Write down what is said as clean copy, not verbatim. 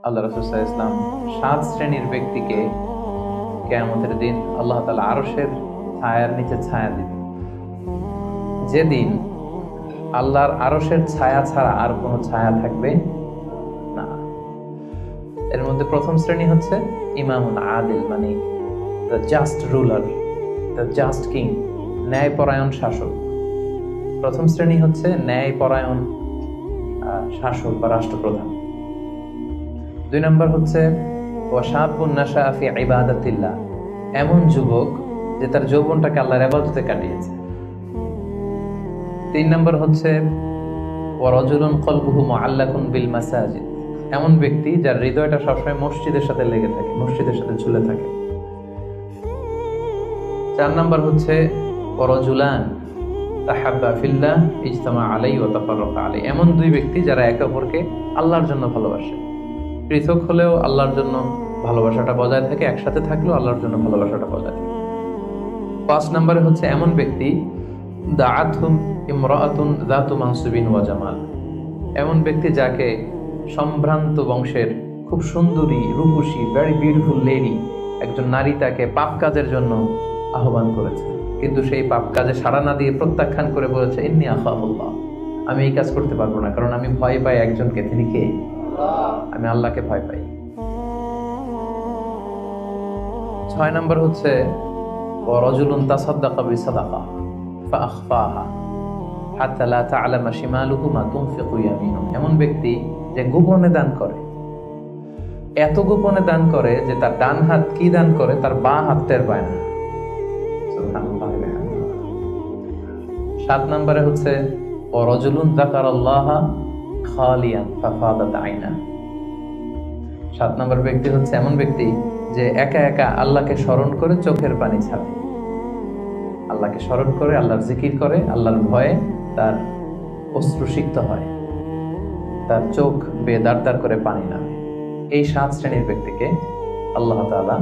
আল্লাহ রাসূল সাল্লাল্লাহু আলাইহি ওয়াসাল্লাম ৭ শ্রেণীর ব্যক্তিকে কিয়ামতের দিন আল্লাহ তাআলা আরশের ছায়ার নিচে ছায়া দিবেন। যেদিন আল্লাহর আরশের ছায়া ছাড়া আর কোনো ছায়া থাকবে না। এর মধ্যে প্রথম শ্রেণী হচ্ছে ইমামুন আদিল, মানে the just ruler, the just king, ন্যায়পরায়ণ শাসক। প্রথম শ্রেণী হচ্ছে ন্যায়পরায়ণ শাসক বা রাষ্ট্রপ্রধান। ২ নম্বর হচ্ছে ওয়াশাবুন নাশাআ ফি ইবাদাতিল্লাহ, এমন যুবক যে তার যৌবনটাকে আল্লাহর ইবাদতে কাটিয়েছে। ৩ নম্বর হচ্ছে ওয়ারাজুলুন কলবুহু মুআল্লাকুন বিল মাসাজিদ, এমন ব্যক্তি যার হৃদয়টা সবসময় মসজিদের সাথে লেগে থাকে, মসজিদের সাথে ঝুলে থাকে। ৪ নম্বর হচ্ছে ওয়ারাজুলান তাহাব্বা ফিল্লাহ ইজতামা আলাইহি ওয়া তাফাররাকা আলাইহি, এমন ২ ব্যক্তি যারা একে অপরকে আল্লাহর জন্য ভালোবাসে, পৃথক হলেও আল্লাহর জন্য ভালোবাসাটা বজায় থাকে, একসাথে থাকলেও আল্লাহর জন্য ভালোবাসাটা বজায় থাকে। ৫ নম্বরে হচ্ছে এমন ব্যক্তি দাআতহুম ইমরাআতুন যাতু মানসিবিন ওয়া জামাল, এমন ব্যক্তি যাকে সম্ভ্রান্ত বংশের খুব সুন্দরী রূপসী ভেরি বিউটিফুল লেডি একজন নারী তাকে পাপ কাজের জন্য আহ্বান করেছে, কিন্তু সেই পাপ কাজে সাড়া না দিয়ে প্রত্যাখ্যান করে বলেছে ইন্নী আখাফুল্লাহ, আমি এই কাজ করতে পারবো না, কারণ আমি ভয় পাই একজনকে, তিনি কে? আমি আল্লাহকে ভয় পাই। ৬ নম্বর হচ্ছে ওয়ারাজুলুন তাসাদ্দাকা বিসাদাকা ফাআখফাহা হাত্তা লা তা'লামা শিমালুহু মা তুনফিকু ইয়ামিনুহু, এমন ব্যক্তি যে গোপনে দান করে, এত গোপনে দান করে যে তার ডান হাত কি দান করে তার বাঁ হাত টের পায় না। সুবহানাল্লাহ। ৭ নম্বরে হচ্ছে ওয়ারাজুলুন যাকারাল্লাহা খালিয়ান ফাফাদাত আইনা, ৭ নম্বর ব্যক্তি হচ্ছে এমন ব্যক্তি যে একা একা আল্লাহকে স্মরণ করে চোখের পানি ছাড়ে, আল্লাহকে স্মরণ করে, আল্লাহর জিকির করে, আল্লাহর ভয়ে তার অশ্রুসিক্ত হয়, তার চোখ বেয়ে দাঁড় দাঁড় করে পানি নামে। এই ৭ শ্রেণীর ব্যক্তিকে আল্লাহ তাআলা